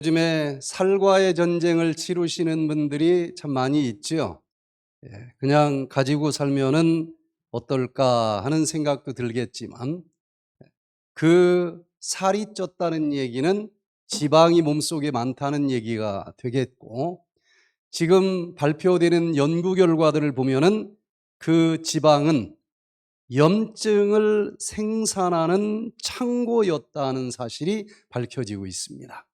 요즘에 살과의 전쟁을 치르시는 분들이 참 많이 있죠. 그냥 가지고 살면은 어떨까 하는 생각도 들겠지만, 그 살이 쪘다는 얘기는 지방이 몸속에 많다는 얘기가 되겠고, 지금 발표되는 연구 결과들을 보면은 그 지방은 염증을 생산하는 창고였다는 사실이 밝혀지고 있습니다.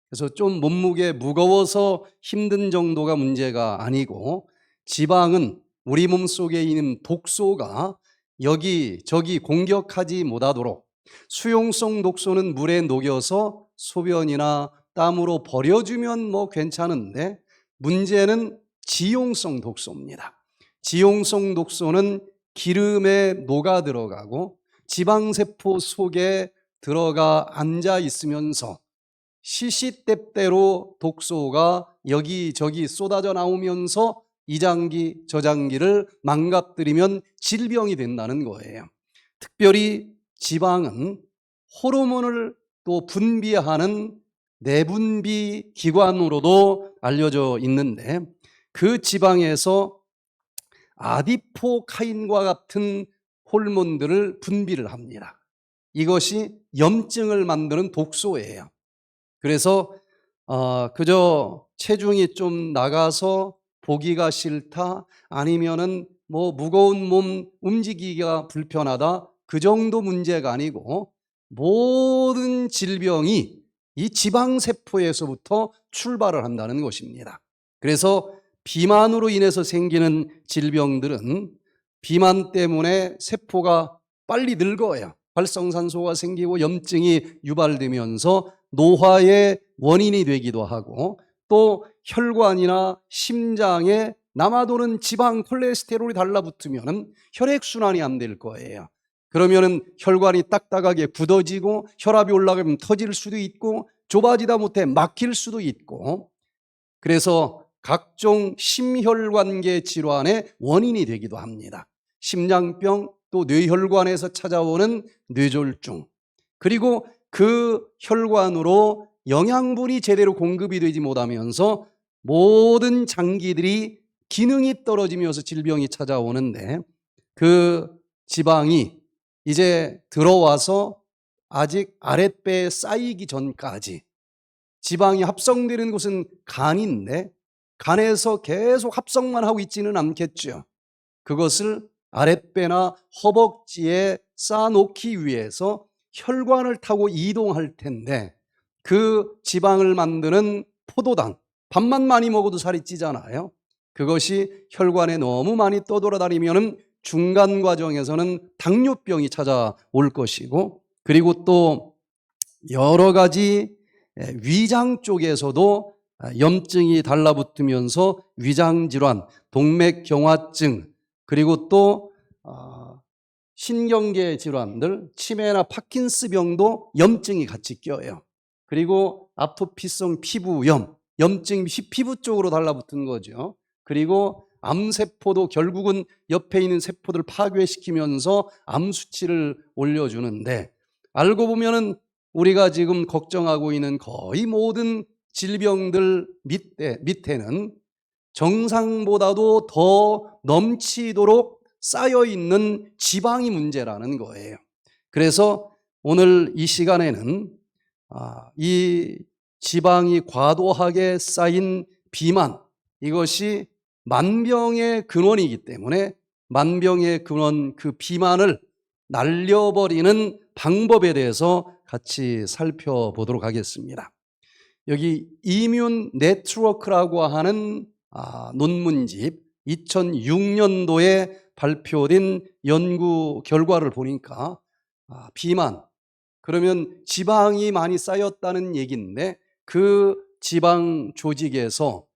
그래서 좀 몸무게 무거워서 힘든 정도가 문제가 아니고, 지방은 우리 몸속에 있는 독소가 여기저기 공격하지 못하도록, 수용성 독소는 물에 녹여서 소변이나 땀으로 버려주면 뭐 괜찮은데, 문제는 지용성 독소입니다. 지용성 독소는 기름에 녹아 들어가고 지방세포 속에 들어가 앉아 있으면서 시시때때로 독소가 여기저기 쏟아져 나오면서 이 장기 저 장기를 망가뜨리면 질병이 된다는 거예요. 특별히 지방은 호르몬을 또 분비하는 내분비 기관으로도 알려져 있는데, 그 지방에서 아디포카인과 같은 호르몬들을 분비를 합니다. 이것이 염증을 만드는 독소예요. 그래서 그저 체중이 좀 나가서 보기가 싫다, 아니면은 뭐 무거운 몸 움직이기가 불편하다, 그 정도 문제가 아니고, 모든 질병이 이 지방세포에서부터 출발을 한다는 것입니다. 그래서 비만으로 인해서 생기는 질병들은 비만 때문에 세포가 빨리 늙어요. 활성산소가 생기고 염증이 유발되면서 노화의 원인이 되기도 하고, 또 혈관이나 심장에 남아도는 지방 콜레스테롤이 달라붙으면 혈액순환이 안 될 거예요. 그러면은 혈관이 딱딱하게 굳어지고 혈압이 올라가면 터질 수도 있고 좁아지다 못해 막힐 수도 있고, 그래서 각종 심혈관계 질환의 원인이 되기도 합니다. 심장병, 또 뇌혈관에서 찾아오는 뇌졸중, 그리고 그 혈관으로 영양분이 제대로 공급이 되지 못하면서 모든 장기들이 기능이 떨어지면서 질병이 찾아오는데, 그 지방이 이제 들어와서 아직 아랫배에 쌓이기 전까지, 지방이 합성되는 곳은 간인데 간에서 계속 합성만 하고 있지는 않겠죠. 그것을 아랫배나 허벅지에 쌓아놓기 위해서 혈관을 타고 이동할 텐데, 그 지방을 만드는 포도당, 밥만 많이 먹어도 살이 찌잖아요. 그것이 혈관에 너무 많이 떠돌아다니면 중간 과정에서는 당뇨병이 찾아올 것이고, 그리고 또 여러 가지 위장 쪽에서도 염증이 달라붙으면서 위장질환, 동맥경화증, 그리고 또 신경계 질환들, 치매나 파킨스병도 염증이 같이 껴요. 그리고 아토피성 피부염, 염증이 피부 쪽으로 달라붙은 거죠. 그리고 암세포도 결국은 옆에 있는 세포들을 파괴시키면서 암 수치를 올려주는데, 알고 보면은 우리가 지금 걱정하고 있는 거의 모든 질병들 밑에는 정상보다도 더 넘치도록 쌓여있는 지방이 문제라는 거예요. 그래서 오늘 이 시간에는 이 지방이 과도하게 쌓인 비만, 이것이 만병의 근원이기 때문에 만병의 근원, 그 비만을 날려버리는 방법에 대해서 같이 살펴보도록 하겠습니다. 여기 이뮨 네트워크라고 하는 논문집, 2006년도에 발표된 연구 결과를 보니까 비만, 그러면 지방이 많이 쌓였다는 얘기인데, 그 지방 조직에서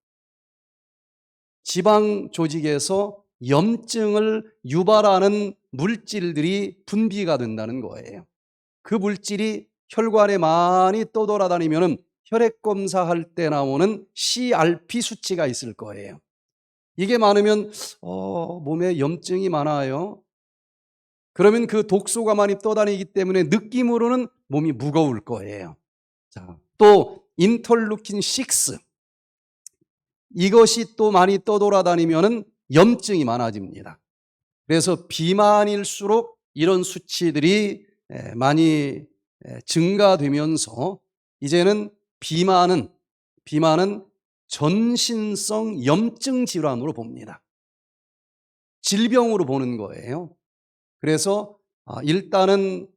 염증을 유발하는 물질들이 분비가 된다는 거예요. 그 물질이 혈관에 많이 떠돌아다니면 혈액 검사할 때 나오는 CRP 수치가 있을 거예요. 이게 많으면 몸에 염증이 많아요. 그러면 그 독소가 많이 떠다니기 때문에 느낌으로는 몸이 무거울 거예요. 자, 또 인터루킨 6 이것이 또 많이 떠돌아다니면은 염증이 많아집니다. 그래서 비만일수록 이런 수치들이 많이 증가되면서 이제는 비만은 전신성 염증 질환으로 봅니다. 질병으로 보는 거예요. 그래서 일단은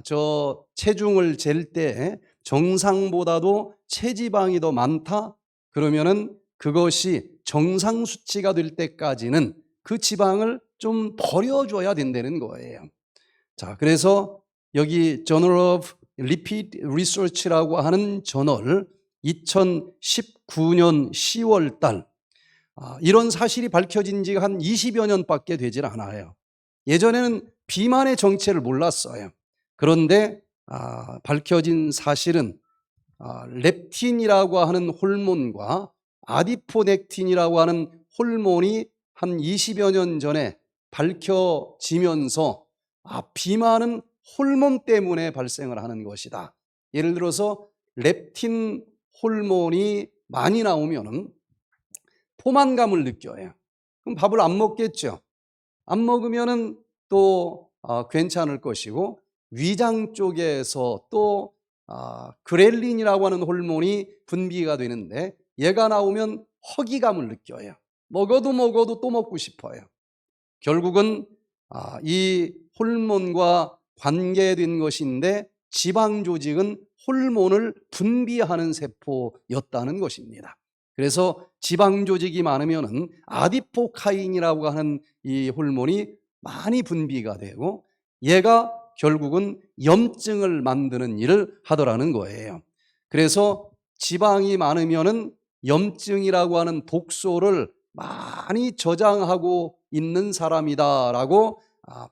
저 체중을 잴 때 정상보다도 체지방이 더 많다? 그러면은 그것이 정상 수치가 될 때까지는 그 지방을 좀 버려줘야 된다는 거예요. 자, 그래서 여기 Journal of Lipid Research라고 하는 저널 2019년 10월 달 이런 사실이 밝혀진 지가 한 20여 년밖에 되질 않아요. 예전에는 비만의 정체를 몰랐어요. 그런데 밝혀진 사실은 렙틴이라고 하는 호르몬과 아디포넥틴이라고 하는 호르몬이 한 20여 년 전에 밝혀지면서 비만은 호르몬 때문에 발생을 하는 것이다. 예를 들어서 렙틴 호르몬이 많이 나오면은 포만감을 느껴요. 그럼 밥을 안 먹겠죠. 안 먹으면은 또 괜찮을 것이고, 위장 쪽에서 또 그렐린이라고 하는 호르몬이 분비가 되는데 얘가 나오면 허기감을 느껴요. 먹어도 또 먹고 싶어요. 결국은 이 호르몬과 관계된 것인데 지방 조직은 호르몬을 분비하는 세포였다는 것입니다. 그래서 지방 조직이 많으면은 아디포카인이라고 하는 이 호르몬이 많이 분비가 되고 얘가 결국은 염증을 만드는 일을 하더라는 거예요. 그래서 지방이 많으면은 염증이라고 하는 독소를 많이 저장하고 있는 사람이다라고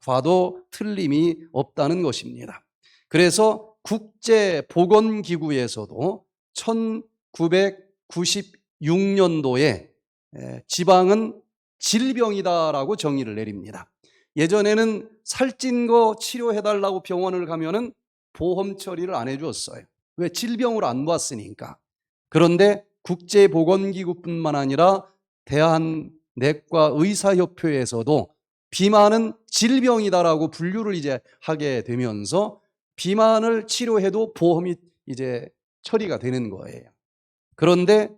봐도 틀림이 없다는 것입니다. 그래서 국제보건기구에서도 1996년도에 지방은 질병이다라고 정의를 내립니다. 예전에는 살찐 거 치료해달라고 병원을 가면은 보험 처리를 안 해줬어요. 왜? 질병으로 안 봤으니까. 그런데 국제보건기구뿐만 아니라 대한내과의사협회에서도 비만은 질병이다라고 분류를 이제 하게 되면서 비만을 치료해도 보험이 이제 처리가 되는 거예요. 그런데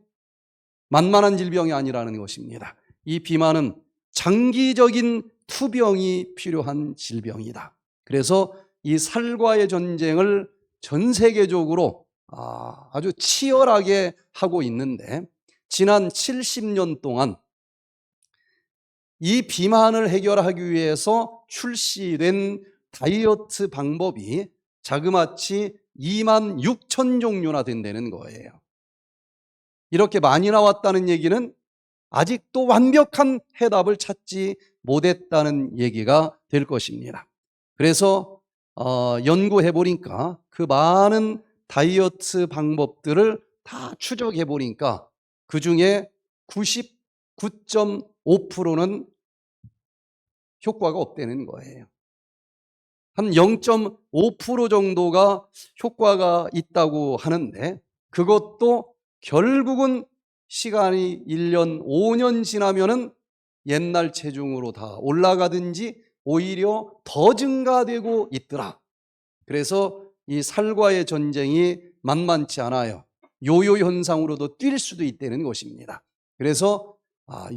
만만한 질병이 아니라는 것입니다. 이 비만은 장기적인 투병이 필요한 질병이다. 그래서 이 살과의 전쟁을 전 세계적으로 아주 치열하게 하고 있는데 지난 70년 동안 이 비만을 해결하기 위해서 출시된 다이어트 방법이 자그마치 2만 6천 종류나 된다는 거예요. 이렇게 많이 나왔다는 얘기는 아직도 완벽한 해답을 찾지 못했다는 얘기가 될 것입니다. 그래서 연구해 보니까 그 많은 다이어트 방법들을 다 추적해 보니까 그 중에 99.5%는 효과가 없다는 거예요. 한 0.5% 정도가 효과가 있다고 하는데 그것도 결국은 시간이 1년, 5년 지나면은 옛날 체중으로 다 올라가든지 오히려 더 증가되고 있더라. 그래서 이 살과의 전쟁이 만만치 않아요. 요요 현상으로도 뛸 수도 있다는 것입니다. 그래서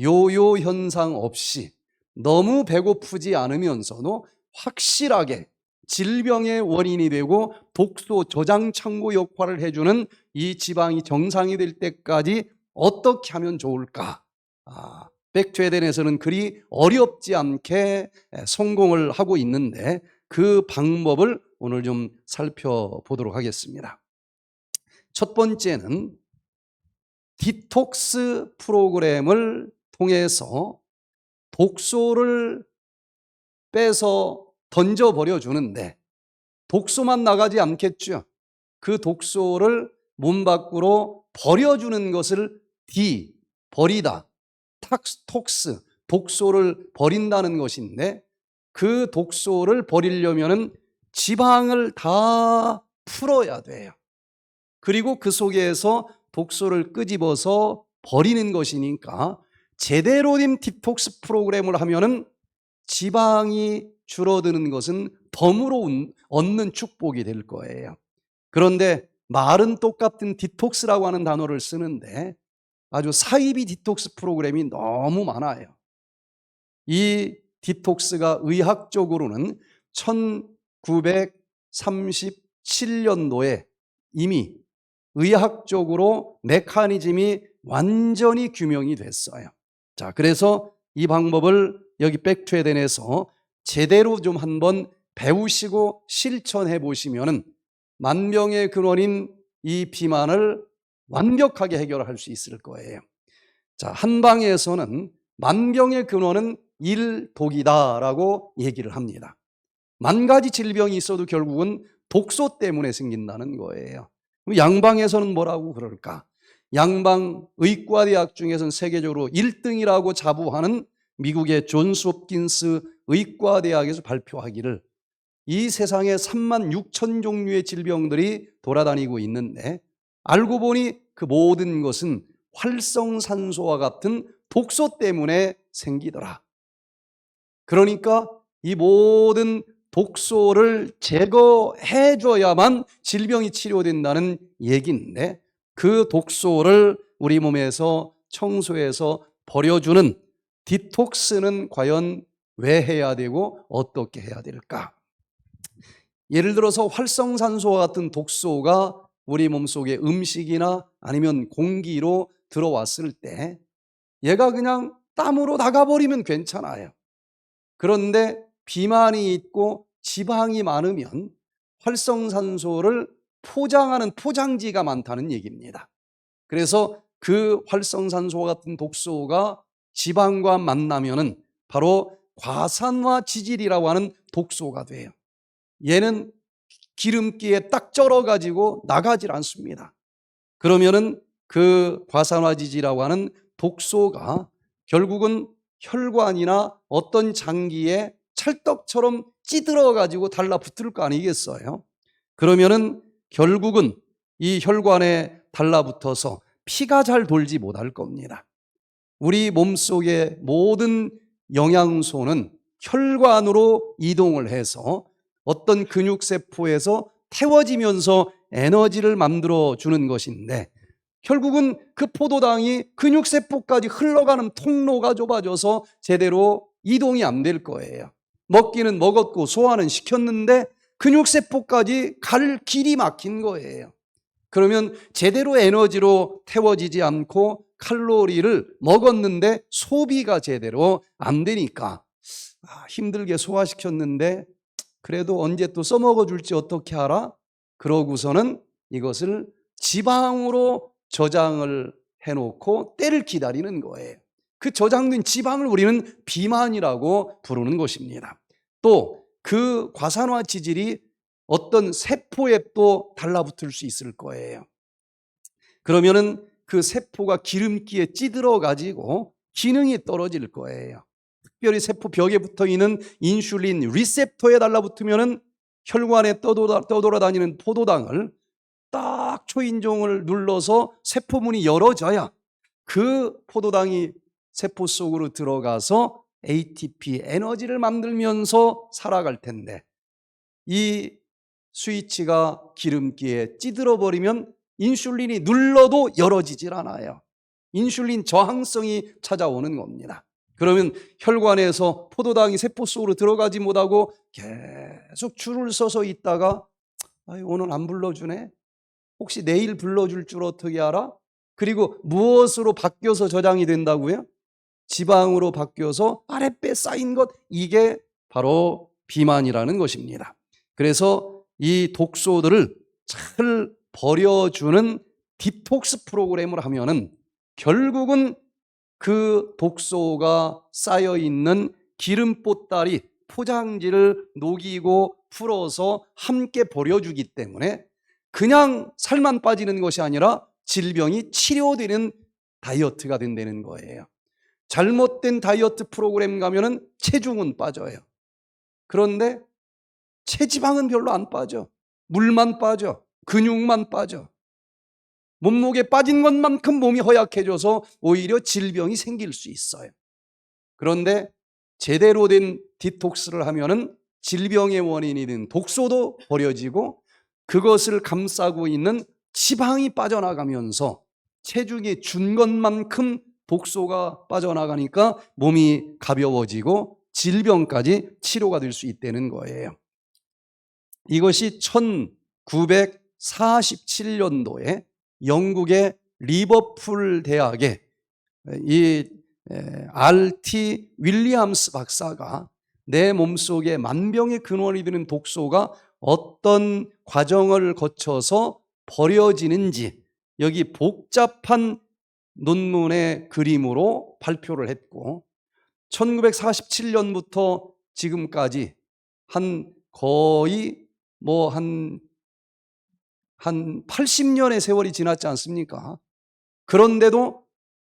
요요 현상 없이 너무 배고프지 않으면서도 확실하게 질병의 원인이 되고 독소 저장 창고 역할을 해주는 이 지방이 정상이 될 때까지 어떻게 하면 좋을까? 백투에덴에서는 그리 어렵지 않게 성공을 하고 있는데 그 방법을 오늘 좀 살펴보도록 하겠습니다. 첫 번째는 디톡스 프로그램을 통해서 독소를 빼서 던져버려 주는데 독소만 나가지 않겠죠. 그 독소를 몸 밖으로 버려주는 것을 버리다, 톡스, 독소를 버린다는 것인데 그 독소를 버리려면 지방을 다 풀어야 돼요. 그리고 그 속에서 독소를 끄집어서 버리는 것이니까 제대로 된 디톡스 프로그램을 하면은 지방이 줄어드는 것은 덤으로 얻는 축복이 될 거예요. 그런데 말은 똑같은 디톡스라고 하는 단어를 쓰는데 아주 사이비 디톡스 프로그램이 너무 많아요. 이 디톡스가 의학적으로는 1937년도에 이미 의학적으로 메커니즘이 완전히 규명이 됐어요. 자, 그래서 이 방법을 여기 백투에덴에서 제대로 좀 한번 배우시고 실천해 보시면은 만병의 근원인 이 비만을 완벽하게 해결할 수 있을 거예요. 자, 한방에서는 만병의 근원은 일독이다라고 얘기를 합니다. 만 가지 질병이 있어도 결국은 독소 때문에 생긴다는 거예요. 양방에서는 뭐라고 그럴까? 양방 의과대학 중에서는 세계적으로 1등이라고 자부하는 미국의 존스 홉킨스 의과대학에서 발표하기를 이 세상에 3만 6천 종류의 질병들이 돌아다니고 있는데 알고 보니 그 모든 것은 활성산소와 같은 독소 때문에 생기더라. 그러니까 이 모든 독소를 제거해줘야만 질병이 치료된다는 얘기인데 그 독소를 우리 몸에서 청소해서 버려주는 디톡스는 과연 왜 해야 되고 어떻게 해야 될까? 예를 들어서 활성산소와 같은 독소가 우리 몸속에 음식이나 아니면 공기로 들어왔을 때 얘가 그냥 땀으로 나가버리면 괜찮아요. 그런데 비만이 있고 지방이 많으면 활성산소를 포장하는 포장지가 많다는 얘기입니다. 그래서 그 활성산소와 같은 독소가 지방과 만나면은 바로 과산화 지질이라고 하는 독소가 돼요. 얘는 기름기에 딱 쩔어가지고 나가질 않습니다. 그러면은 그 과산화지질이라고 하는 독소가 결국은 혈관이나 어떤 장기에 찰떡처럼 찌들어가지고 달라붙을 거 아니겠어요? 그러면은 결국은 이 혈관에 달라붙어서 피가 잘 돌지 못할 겁니다. 우리 몸속의 모든 영양소는 혈관으로 이동을 해서 어떤 근육세포에서 태워지면서 에너지를 만들어주는 것인데 결국은 그 포도당이 근육세포까지 흘러가는 통로가 좁아져서 제대로 이동이 안 될 거예요. 먹기는 먹었고 소화는 시켰는데 근육세포까지 갈 길이 막힌 거예요. 그러면 제대로 에너지로 태워지지 않고 칼로리를 먹었는데 소비가 제대로 안 되니까 힘들게 소화시켰는데 그래도 언제 또 써먹어 줄지 어떻게 알아? 그러고서는 이것을 지방으로 저장을 해놓고 때를 기다리는 거예요. 그 저장된 지방을 우리는 비만이라고 부르는 것입니다. 또 그 과산화 지질이 어떤 세포에 또 달라붙을 수 있을 거예요. 그러면은 그 세포가 기름기에 찌들어 가지고 기능이 떨어질 거예요. 특별히 세포 벽에 붙어 있는 인슐린 리셉터에 달라붙으면은 혈관에 떠돌아다니는 포도당을 딱 초인종을 눌러서 세포문이 열어져야 그 포도당이 세포 속으로 들어가서 ATP 에너지를 만들면서 살아갈 텐데 이 스위치가 기름기에 찌들어 버리면 인슐린이 눌러도 열어지질 않아요. 인슐린 저항성이 찾아오는 겁니다. 그러면 혈관에서 포도당이 세포 속으로 들어가지 못하고 계속 줄을 서서 있다가 오늘 안 불러주네? 혹시 내일 불러줄 줄 어떻게 알아? 그리고 무엇으로 바뀌어서 저장이 된다고요? 지방으로 바뀌어서 아랫배 쌓인 것, 이게 바로 비만이라는 것입니다. 그래서 이 독소들을 잘 버려주는 디톡스 프로그램을 하면은 결국은 그 독소가 쌓여있는 기름 보따리 포장지를 녹이고 풀어서 함께 버려주기 때문에 그냥 살만 빠지는 것이 아니라 질병이 치료되는 다이어트가 된다는 거예요. 잘못된 다이어트 프로그램 가면은 체중은 빠져요. 그런데 체지방은 별로 안 빠져. 물만 빠져. 근육만 빠져. 몸무게 빠진 것만큼 몸이 허약해져서 오히려 질병이 생길 수 있어요. 그런데 제대로 된 디톡스를 하면은 질병의 원인이 된 독소도 버려지고 그것을 감싸고 있는 지방이 빠져나가면서 체중이 준 것만큼 독소가 빠져나가니까 몸이 가벼워지고 질병까지 치료가 될 수 있다는 거예요. 이것이 1947년도에 영국의 리버풀 대학의 이 R.T. 윌리엄스 박사가 내 몸속에 만병의 근원이 되는 독소가 어떤 과정을 거쳐서 버려지는지 여기 복잡한 논문의 그림으로 발표를 했고 1947년부터 지금까지 거의 한 80년의 세월이 지났지 않습니까? 그런데도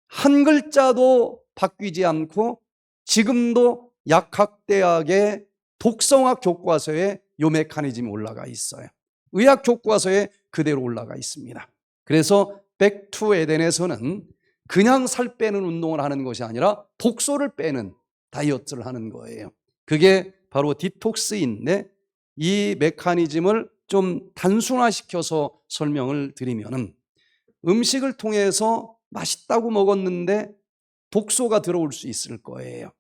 한 글자도 바뀌지 않고 지금도 약학대학의 독성학 교과서에 요 메커니즘이 올라가 있어요. 의학 교과서에 그대로 올라가 있습니다. 그래서 백투 에덴에서는 그냥 살 빼는 운동을 하는 것이 아니라 독소를 빼는 다이어트를 하는 거예요. 그게 바로 디톡스인데 이 메커니즘을 좀 단순화시켜서 설명을 드리면은 음식을 통해서 맛있다고 먹었는데 독소가 들어올 수 있을 거예요.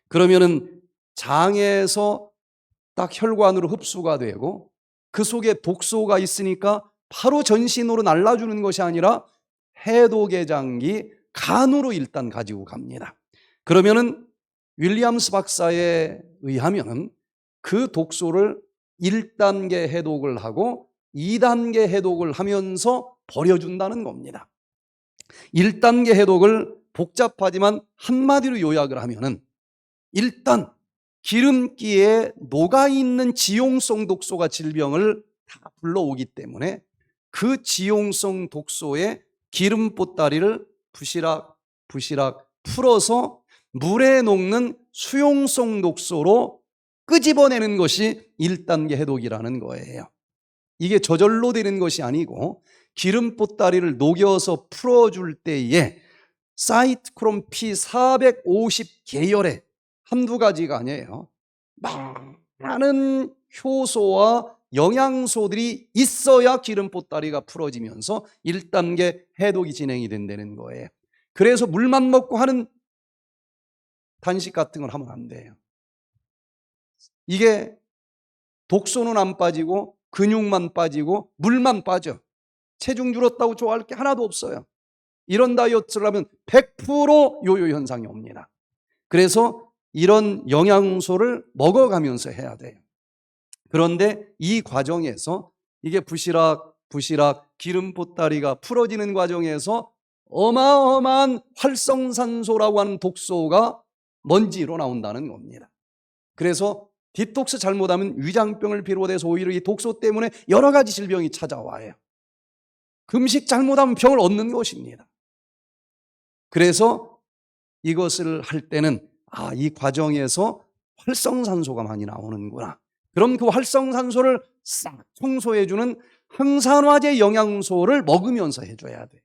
그러면은 장에서 딱 혈관으로 흡수가 되고 그 속에 독소가 있으니까 바로 전신으로 날라주는 것이 아니라 해독의 간으로 일단 가지고 갑니다. 그러면은 윌리엄스 박사에 의하면 그 독소를 1단계 해독을 하고 2단계 해독을 하면서 버려준다는 겁니다. 1단계 해독을 복잡하지만 한마디로 요약을 하면은 일단 기름기에 녹아있는 지용성 독소가 질병을 다 불러오기 때문에 그 지용성 독소의 기름 보따리를 부시락 풀어서 물에 녹는 수용성 독소로 끄집어내는 것이 1단계 해독이라는 거예요. 이게 저절로 되는 것이 아니고 기름 보따리를 녹여서 풀어줄 때에 사이트크롬 P450 계열의 한두 가지가 아니에요. 많은 효소와 영양소들이 있어야 기름 보따리가 풀어지면서 1단계 해독이 진행이 된다는 거예요. 그래서 물만 먹고 하는 단식 같은 걸 하면 안 돼요. 이게 독소는 안 빠지고 근육만 빠지고 물만 빠져. 체중 줄었다고 좋아할 게 하나도 없어요. 이런 다이어트를 하면 100% 요요 현상이 옵니다. 그래서 이런 영양소를 먹어가면서 해야 돼요. 그런데 이 과정에서 이게 부시락 기름 보따리가 풀어지는 과정에서 어마어마한 활성산소라고 하는 독소가 먼지로 나온다는 겁니다. 그래서 디톡스 잘못하면 위장병을 비롯해서 오히려 이 독소 때문에 여러 가지 질병이 찾아와요. 금식 잘못하면 병을 얻는 것입니다. 그래서 이것을 할 때는 이 과정에서 활성산소가 많이 나오는구나. 그럼 그 활성산소를 싹 청소해주는 항산화제 영양소를 먹으면서 해줘야 돼.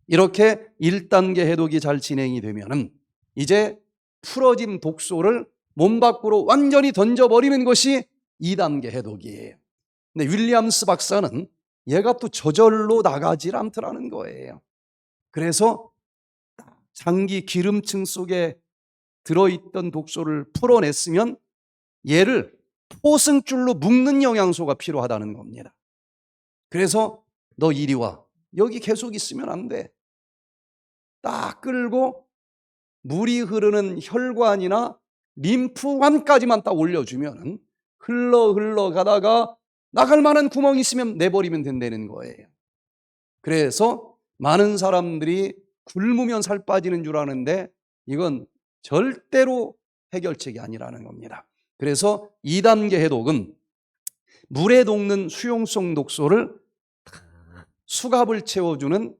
이렇게 1단계 해독이 잘 진행이 되면은 이제 풀어진 독소를 몸 밖으로 완전히 던져버리는 것이 2단계 해독이에요. 근데 윌리엄스 박사는 얘가 또 저절로 나가질 않더라는 거예요. 그래서 장기 기름층 속에 들어있던 독소를 풀어냈으면 얘를 포승줄로 묶는 영양소가 필요하다는 겁니다. 그래서 너 이리 와. 여기 계속 있으면 안 돼. 딱 끌고 물이 흐르는 혈관이나 림프관까지만 딱 올려주면 흘러 가다가 나갈 만한 구멍이 있으면 내버리면 된다는 거예요. 그래서 많은 사람들이 굶으면 살 빠지는 줄 아는데 이건 절대로 해결책이 아니라는 겁니다. 그래서 2단계 해독은 물에 녹는 수용성 독소를 수갑을 채워주는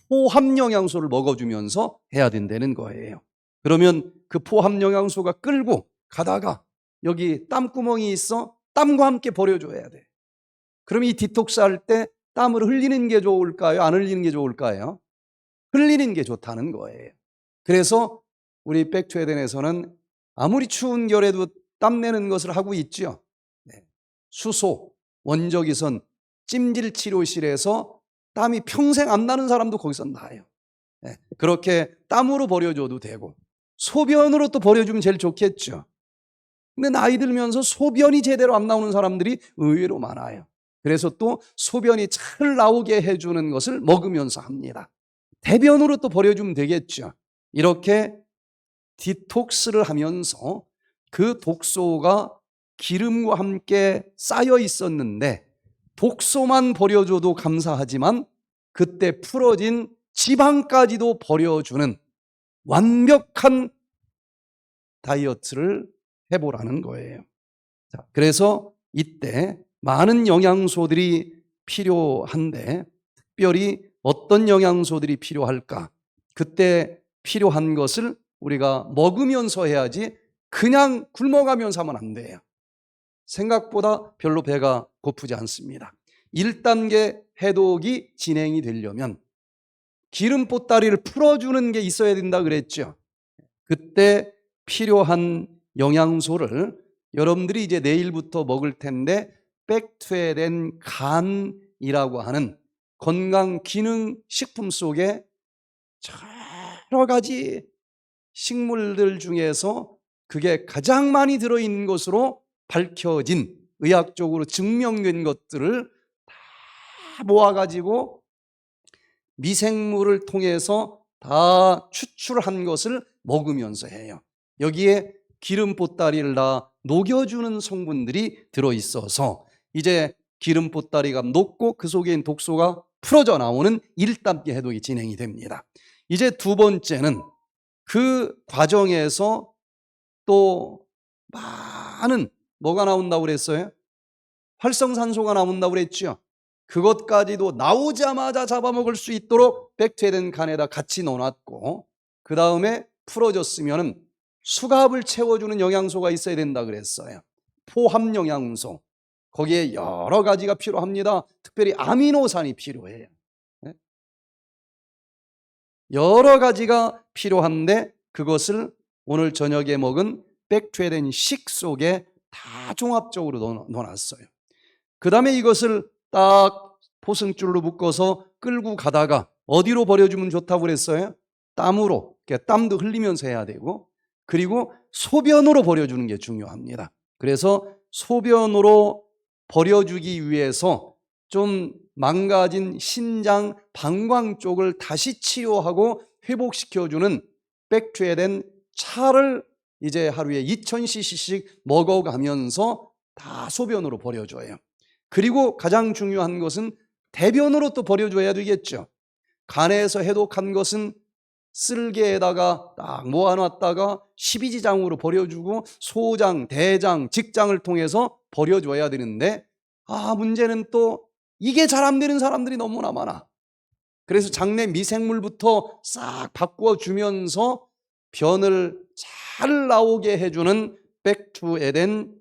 포함영양소를 먹어주면서 해야 된다는 거예요. 그러면 그 포함영양소가 끌고 가다가 여기 땀구멍이 있어 땀과 함께 버려줘야 돼. 그럼 이 디톡스 할 때 땀을 흘리는 게 좋을까요? 안 흘리는 게 좋을까요? 흘리는 게 좋다는 거예요. 그래서 우리 백투에덴에서는 아무리 추운 겨울에도 땀내는 것을 하고 있죠. 네. 수소, 원적외선, 찜질 치료실에서 땀이 평생 안 나는 사람도 거기서 나요. 네. 그렇게 땀으로 버려줘도 되고 소변으로 또 버려주면 제일 좋겠죠. 근데 나이 들면서 소변이 제대로 안 나오는 사람들이 의외로 많아요. 그래서 또 소변이 잘 나오게 해주는 것을 먹으면서 합니다. 대변으로 또 버려주면 되겠죠. 이렇게 디톡스를 하면서 그 독소가 기름과 함께 쌓여 있었는데 독소만 버려줘도 감사하지만 그때 풀어진 지방까지도 버려주는 완벽한 다이어트를 해보라는 거예요. 자, 그래서 이때 많은 영양소들이 필요한데 특별히 어떤 영양소들이 필요할까? 그때 필요한 것을 우리가 먹으면서 해야지 그냥 굶어가면서 하면 안 돼요. 생각보다 별로 배가 고프지 않습니다. 1단계 해독이 진행이 되려면 기름 보따리를 풀어주는 게 있어야 된다 그랬죠. 그때 필요한 영양소를 여러분들이 이제 내일부터 먹을 텐데 백투에덴 간이라고 하는 건강 기능 식품 속에 여러 가지 식물들 중에서 그게 가장 많이 들어있는 것으로 밝혀진 의학적으로 증명된 것들을 다 모아가지고 미생물을 통해서 다 추출한 것을 먹으면서 해요. 여기에 기름 보따리를 다 녹여주는 성분들이 들어있어서 이제 기름 보따리가 녹고 그 속에 있는 독소가 풀어져 나오는 1단계 해독이 진행이 됩니다. 이제 두 번째는 그 과정에서 또 많은 뭐가 나온다고 그랬어요? 활성산소가 나온다고 그랬죠. 그것까지도 나오자마자 잡아먹을 수 있도록 백투에덴 간에다 같이 넣어놨고 그 다음에 풀어졌으면 수갑을 채워주는 영양소가 있어야 된다 그랬어요. 포함 영양소. 거기에 여러 가지가 필요합니다. 특별히 아미노산이 필요해요. 여러 가지가 필요한데 그것을 오늘 저녁에 먹은 백투에덴 식 속에 다 종합적으로 넣어놨어요. 그 다음에 이것을 딱 포승줄로 묶어서 끌고 가다가 어디로 버려주면 좋다고 그랬어요? 땀으로. 땀도 흘리면서 해야 되고 그리고 소변으로 버려주는 게 중요합니다. 그래서 소변으로 버려주기 위해서 좀 망가진 신장, 방광 쪽을 다시 치료하고 회복시켜주는 백투에덴 차를 이제 하루에 2000cc씩 먹어가면서 다 소변으로 버려줘요. 그리고 가장 중요한 것은 대변으로 또 버려줘야 되겠죠. 간에서 해독한 것은 쓸개에다가 딱 모아놨다가 십이지장으로 버려주고 소장, 대장, 직장을 통해서 버려줘야 되는데 문제는 또 이게 잘 안 되는 사람들이 너무나 많아. 그래서 장내 미생물부터 싹 바꿔주면서 변을 잘 나오게 해주는 백투에덴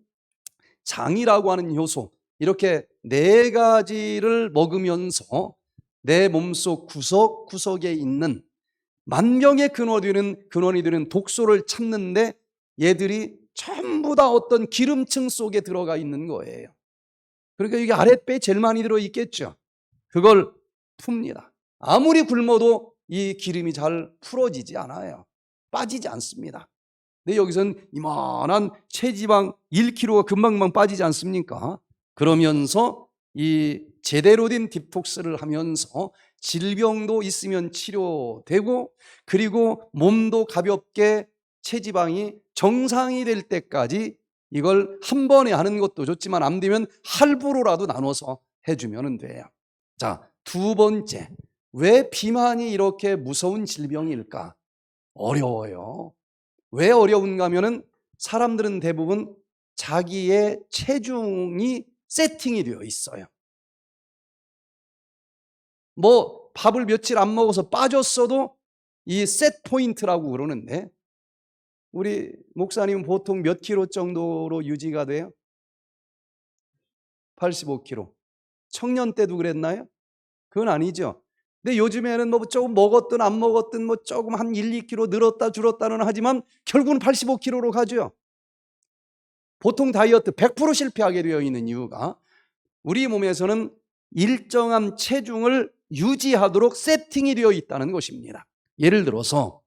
장이라고 하는 효소, 이렇게 4가지를 먹으면서 내 몸속 구석구석에 있는 만병의 근원이 되는 독소를 찾는데 얘들이 전부 다 어떤 기름층 속에 들어가 있는 거예요. 그러니까 이게 아랫배에 제일 많이 들어있겠죠. 그걸 풉니다. 아무리 굶어도 이 기름이 잘 풀어지지 않아요. 빠지지 않습니다. 근데 여기서는 이만한 체지방 1kg가 금방금방 빠지지 않습니까? 그러면서 이 제대로 된 디톡스를 하면서 질병도 있으면 치료되고 그리고 몸도 가볍게 체지방이 정상이 될 때까지 이걸 한 번에 하는 것도 좋지만 안 되면 할부로라도 나눠서 해주면 돼요. 자, 두 번째, 왜 비만이 이렇게 무서운 질병일까? 어려워요. 왜 어려운가 하면은 사람들은 대부분 자기의 체중이 세팅이 되어 있어요. 뭐 밥을 며칠 안 먹어서 빠졌어도 이 셋 포인트라고 그러는데 우리 목사님은 보통 몇 킬로 정도로 유지가 돼요? 85kg. 청년 때도 그랬나요? 그건 아니죠. 근데 요즘에는 뭐 조금 먹었든 안 먹었든 뭐 조금 한 1, 2kg 늘었다 줄었다는 하지만 결국은 85kg로 가죠. 보통 다이어트 100% 실패하게 되어 있는 이유가 우리 몸에서는 일정한 체중을 유지하도록 세팅이 되어 있다는 것입니다. 예를 들어서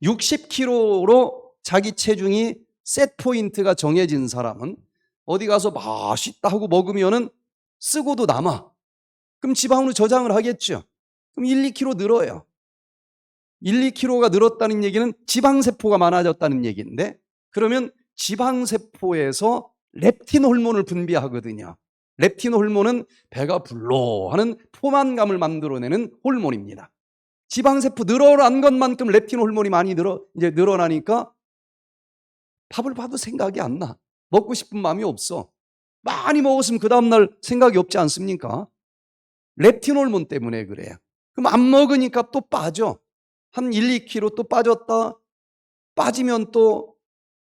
60kg로 자기 체중이 셋 포인트가 정해진 사람은 어디 가서 맛있다 하고 먹으면은 쓰고도 남아. 그럼 지방으로 저장을 하겠죠. 그럼 1, 2kg 늘어요. 1, 2kg가 늘었다는 얘기는 지방세포가 많아졌다는 얘기인데, 그러면 지방세포에서 렙틴 호르몬을 분비하거든요. 렙틴 호르몬은 배가 불러 하는 포만감을 만들어내는 호르몬입니다. 지방세포 늘어난 것만큼 렙틴 호르몬이 많이 늘어나니까 밥을 봐도 생각이 안 나. 먹고 싶은 마음이 없어. 많이 먹었으면 그 다음날 생각이 없지 않습니까? 렙틴 호르몬 때문에 그래요. 그럼 안 먹으니까 또 빠져. 한 1, 2kg 또 빠졌다. 빠지면 또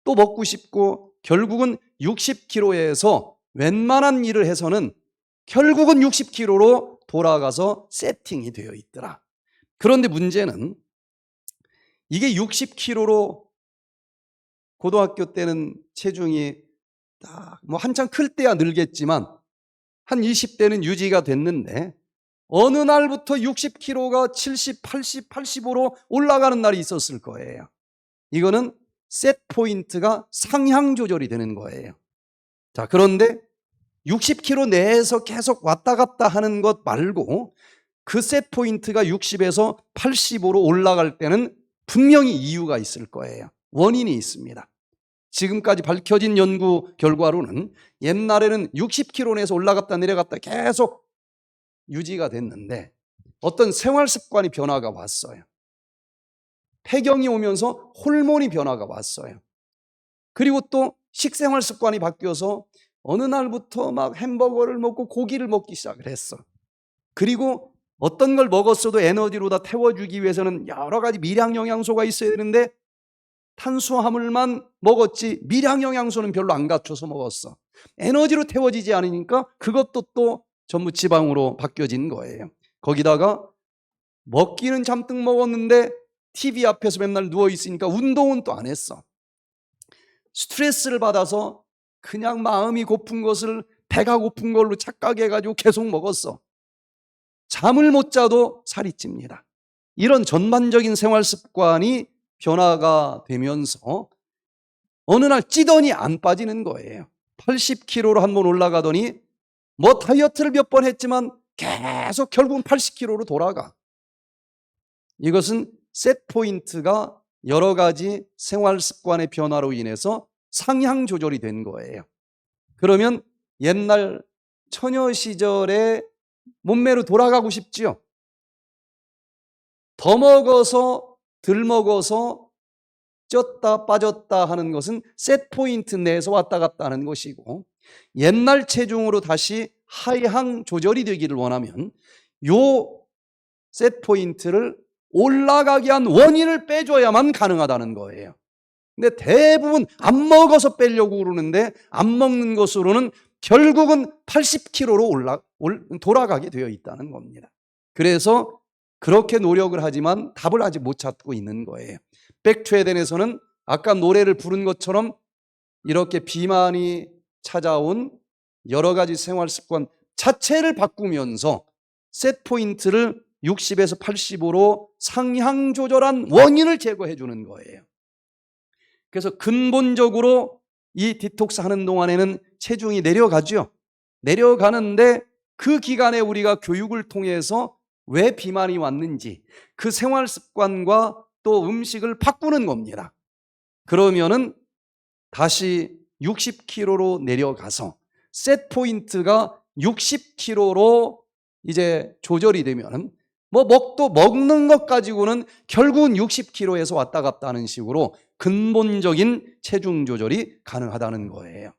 먹고 싶고 결국은 60kg에서 웬만한 일을 해서는 결국은 60kg로 돌아가서 세팅이 되어 있더라. 그런데 문제는 이게 60kg로 고등학교 때는 체중이 뭐 한창 클 때야 늘겠지만 한 20대는 유지가 됐는데 어느 날부터 60kg가 70, 80, 85로 올라가는 날이 있었을 거예요. 이거는 셋 포인트가 상향 조절이 되는 거예요. 자, 그런데 60kg 내에서 계속 왔다 갔다 하는 것 말고 그 셋 포인트가 60에서 85로 올라갈 때는 분명히 이유가 있을 거예요. 원인이 있습니다. 지금까지 밝혀진 연구 결과로는 옛날에는 60kg 내에서 올라갔다 내려갔다 계속 유지가 됐는데 어떤 생활 습관이 변화가 왔어요. 폐경이 오면서 호르몬이 변화가 왔어요. 그리고 또 식생활 습관이 바뀌어서 어느 날부터 막 햄버거를 먹고 고기를 먹기 시작을 했어. 그리고 어떤 걸 먹었어도 에너지로 다 태워주기 위해서는 여러 가지 미량 영양소가 있어야 되는데 탄수화물만 먹었지 미량 영양소는 별로 안 갖춰서 먹었어. 에너지로 태워지지 않으니까 그것도 또 전부 지방으로 바뀌어진 거예요. 거기다가 먹기는 잔뜩 먹었는데 TV 앞에서 맨날 누워있으니까 운동은 또 안 했어. 스트레스를 받아서 그냥 마음이 고픈 것을 배가 고픈 걸로 착각해가지고 계속 먹었어. 잠을 못 자도 살이 찝니다. 이런 전반적인 생활 습관이 변화가 되면서 어느 날 찌더니 안 빠지는 거예요. 80kg로 한번 올라가더니 뭐 다이어트를 몇 번 했지만 계속 결국은 80kg로 돌아가. 이것은 셋 포인트가 여러 가지 생활 습관의 변화로 인해서 상향 조절이 된 거예요. 그러면 옛날 처녀 시절의 몸매로 돌아가고 싶지요. 더 먹어서 덜 먹어서 쪘다 빠졌다 하는 것은 셋 포인트 내에서 왔다 갔다 하는 것이고, 옛날 체중으로 다시 하향 조절이 되기를 원하면 요 셋 포인트를 올라가게 한 원인을 빼줘야만 가능하다는 거예요. 근데 대부분 안 먹어서 빼려고 그러는데 안 먹는 것으로는 결국은 80kg로 돌아가게 되어 있다는 겁니다. 그래서 그렇게 노력을 하지만 답을 아직 못 찾고 있는 거예요. 백투에덴에서는 아까 노래를 부른 것처럼 이렇게 비만이 찾아온 여러 가지 생활 습관 자체를 바꾸면서 셋 포인트를 60에서 85로 상향 조절한 원인을 제거해 주는 거예요. 그래서 근본적으로 이 디톡스 하는 동안에는 체중이 내려가죠. 내려가는데 그 기간에 우리가 교육을 통해서 왜 비만이 왔는지 그 생활 습관과 또 음식을 바꾸는 겁니다. 그러면은 다시 60kg로 내려가서 셋 포인트가 60kg로 이제 조절이 되면은 뭐 먹는 것 가지고는 결국은 60kg에서 왔다 갔다 하는 식으로 근본적인 체중 조절이 가능하다는 거예요.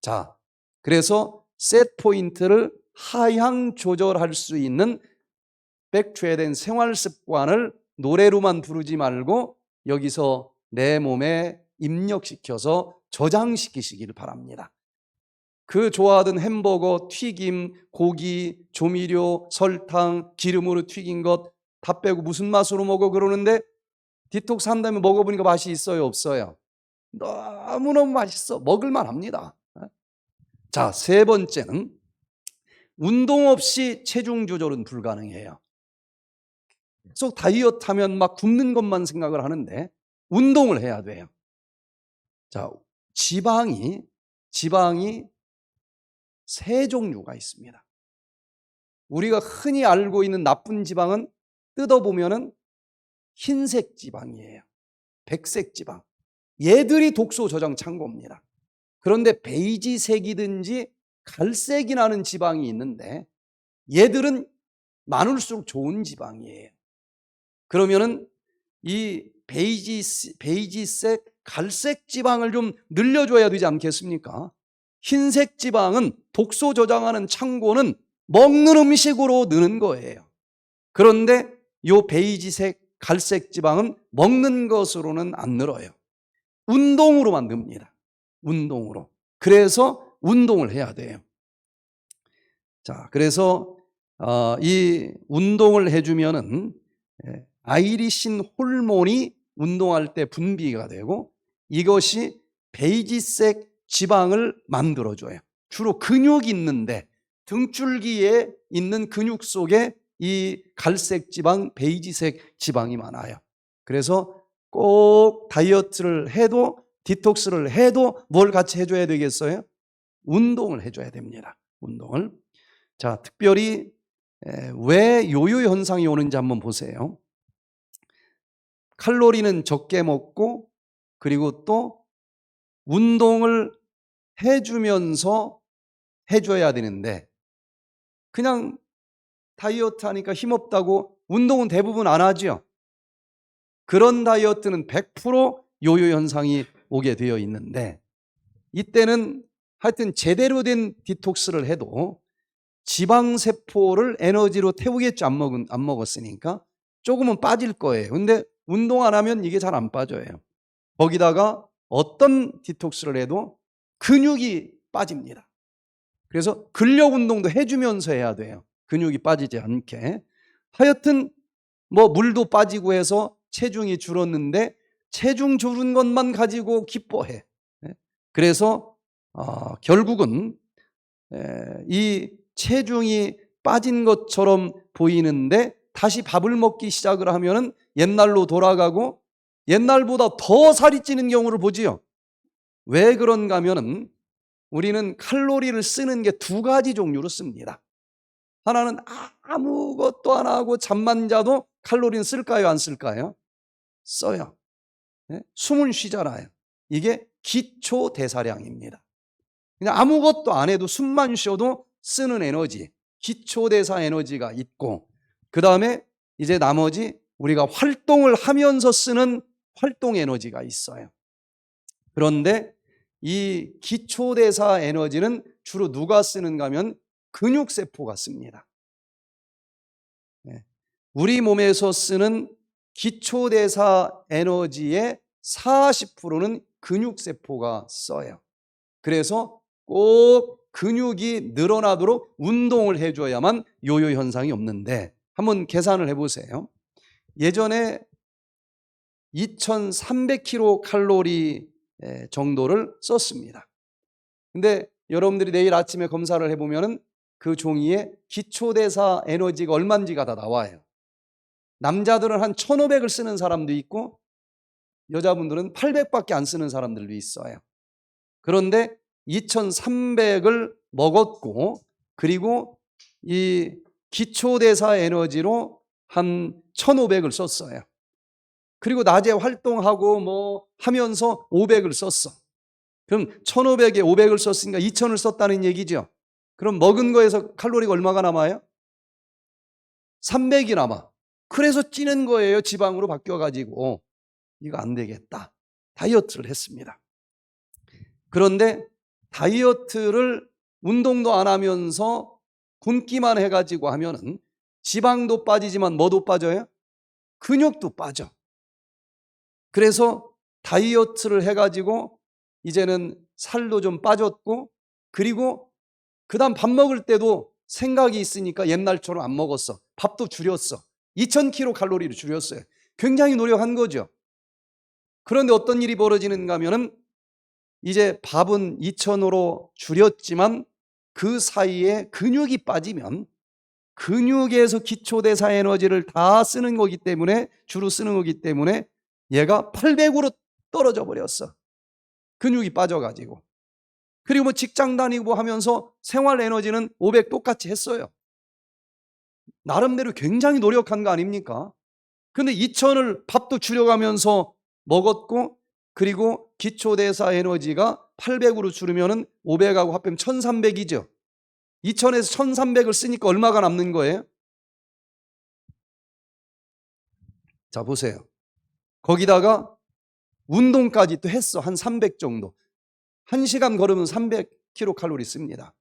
자, 그래서 셋 포인트를 하향 조절할 수 있는 백투에덴 생활 습관을 노래로만 부르지 말고 여기서 내 몸에 입력시켜서 저장시키시기를 바랍니다. 그 좋아하던 햄버거, 튀김, 고기, 조미료, 설탕, 기름으로 튀긴 것 다 빼고 무슨 맛으로 먹어 그러는데 디톡스 한다면 먹어보니까 맛이 있어요, 없어요? 너무너무 맛있어. 먹을만 합니다. 자, 세 번째는 운동 없이 체중 조절은 불가능해요. 계속 다이어트 하면 막 굶는 것만 생각을 하는데 운동을 해야 돼요. 자, 지방이 세 종류가 있습니다. 우리가 흔히 알고 있는 나쁜 지방은 뜯어보면은 흰색 지방이에요. 백색 지방. 얘들이 독소 저장 창고입니다. 그런데 베이지색이든지 갈색이 나는 지방이 있는데 얘들은 많을수록 좋은 지방이에요. 그러면은 이 베이지색, 갈색 지방을 좀 늘려줘야 되지 않겠습니까? 흰색 지방은 독소 저장하는 창고는 먹는 음식으로 느는 거예요. 그런데 이 베이지색, 갈색 지방은 먹는 것으로는 안 늘어요. 운동으로만 늡니다. 운동으로. 그래서 운동을 해야 돼요. 자, 그래서 이 운동을 해주면은 아이리신 호르몬이 운동할 때 분비가 되고 이것이 베이지색 지방을 만들어줘요. 주로 근육이 있는데 등줄기에 있는 근육 속에 이 갈색 지방, 베이지색 지방이 많아요. 그래서 꼭 다이어트를 해도 디톡스를 해도 뭘 같이 해줘야 되겠어요? 운동을 해줘야 됩니다. 운동을. 자, 특별히 왜 요요 현상이 오는지 한번 보세요. 칼로리는 적게 먹고 그리고 또 운동을 해주면서 해줘야 되는데 그냥 다이어트 하니까 힘없다고 운동은 대부분 안 하죠. 그런 다이어트는 100% 요요 현상이 오게 되어 있는데 이때는 하여튼 제대로 된 디톡스를 해도 지방세포를 에너지로 태우겠죠. 안 먹었으니까 조금은 빠질 거예요. 근데 운동 안 하면 이게 잘 안 빠져요. 거기다가 어떤 디톡스를 해도 근육이 빠집니다. 그래서 근력 운동도 해주면서 해야 돼요. 근육이 빠지지 않게. 하여튼 뭐 물도 빠지고 해서 체중이 줄었는데 체중 줄은 것만 가지고 기뻐해. 그래서 결국은 이 체중이 빠진 것처럼 보이는데 다시 밥을 먹기 시작을 하면은 옛날로 돌아가고 옛날보다 더 살이 찌는 경우를 보지요. 왜 그런가 하면은 우리는 칼로리를 쓰는 게 두 가지 종류로 씁니다. 하나는 아무것도 안 하고 잠만 자도 칼로리는 쓸까요? 안 쓸까요? 써요. 숨은 쉬잖아요. 이게 기초 대사량입니다. 그냥 아무것도 안 해도 숨만 쉬어도 쓰는 에너지, 기초 대사 에너지가 있고 그 다음에 이제 나머지 우리가 활동을 하면서 쓰는 활동 에너지가 있어요. 그런데 이 기초 대사 에너지는 주로 누가 쓰는가 하면 근육세포가 씁니다. 우리 몸에서 쓰는 기초 대사 에너지의 40%는 근육세포가 써요. 그래서 꼭 근육이 늘어나도록 운동을 해줘야만 요요 현상이 없는데 한번 계산을 해보세요. 예전에 2300kcal 정도를 썼습니다. 근데 여러분들이 내일 아침에 검사를 해보면 그 종이에 기초대사 에너지가 얼마인지가 다 나와요. 남자들은 한 1500을 쓰는 사람도 있고 여자분들은 800밖에 안 쓰는 사람들도 있어요. 그런데 2300을 먹었고 그리고 이 기초대사 에너지로 한 1500을 썼어요. 그리고 낮에 활동하고 뭐 하면서 500을 썼어. 그럼 1500에 500을 썼으니까 2000을 썼다는 얘기죠. 그럼 먹은 거에서 칼로리가 얼마가 남아요? 300이 남아. 그래서 찌는 거예요. 지방으로 바뀌어가지고. 이거 안 되겠다. 다이어트를 했습니다. 그런데 다이어트를 운동도 안 하면서 굶기만 해가지고 하면은 지방도 빠지지만 뭐도 빠져요? 근육도 빠져. 그래서 다이어트를 해가지고 이제는 살도 좀 빠졌고 그리고 그 다음 밥 먹을 때도 생각이 있으니까 옛날처럼 안 먹었어. 밥도 줄였어. 2000kcal를 줄였어요. 굉장히 노력한 거죠. 그런데 어떤 일이 벌어지는가 하면은 이제 밥은 2000으로 줄였지만 그 사이에 근육이 빠지면 근육에서 기초대사 에너지를 다 쓰는 거기 때문에, 주로 쓰는 거기 때문에 얘가 800으로 떨어져 버렸어. 근육이 빠져가지고. 그리고 뭐 직장 다니고 하면서 생활 에너지는 500 똑같이 했어요. 나름대로 굉장히 노력한 거 아닙니까? 근데 2000을 밥도 줄여가면서 먹었고, 그리고 기초대사 에너지가 800으로 줄으면은 500하고 합하면 1300이죠. 2000에서 1300을 쓰니까 얼마가 남는 거예요? 자, 보세요. 거기다가 운동까지 또 했어. 한 300 정도. 1시간 걸으면 300kcal 씁니다.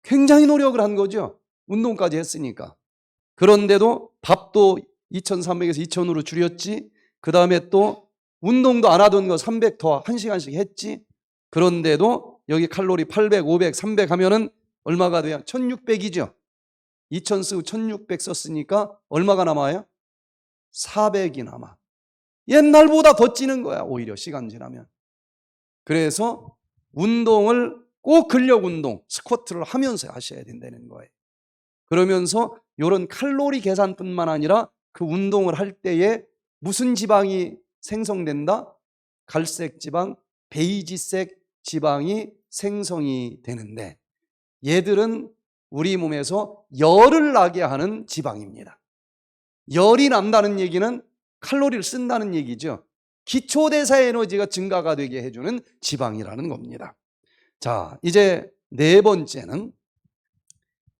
굉장히 노력을 한 거죠. 운동까지 했으니까. 그런데도 밥도 2300에서 2000으로 줄였지. 그 다음에 또 운동도 안 하던 거 300 더 1시간씩 했지. 그런데도 여기 칼로리 800, 500, 300 하면은 얼마가 돼요? 1600이죠. 2000 쓰고 1600 썼으니까 얼마가 남아요? 400이 남아. 옛날보다 더 찌는 거야, 오히려 시간 지나면. 그래서 운동을 꼭 근력 운동, 스쿼트를 하면서 하셔야 된다는 거예요. 그러면서 이런 칼로리 계산뿐만 아니라 그 운동을 할 때에 무슨 지방이 생성된다? 갈색 지방, 베이지색 지방이 생성이 되는데, 얘들은 우리 몸에서 열을 나게 하는 지방입니다. 열이 난다는 얘기는 칼로리를 쓴다는 얘기죠. 기초대사 에너지가 증가가 되게 해주는 지방이라는 겁니다. 자, 이제 네 번째는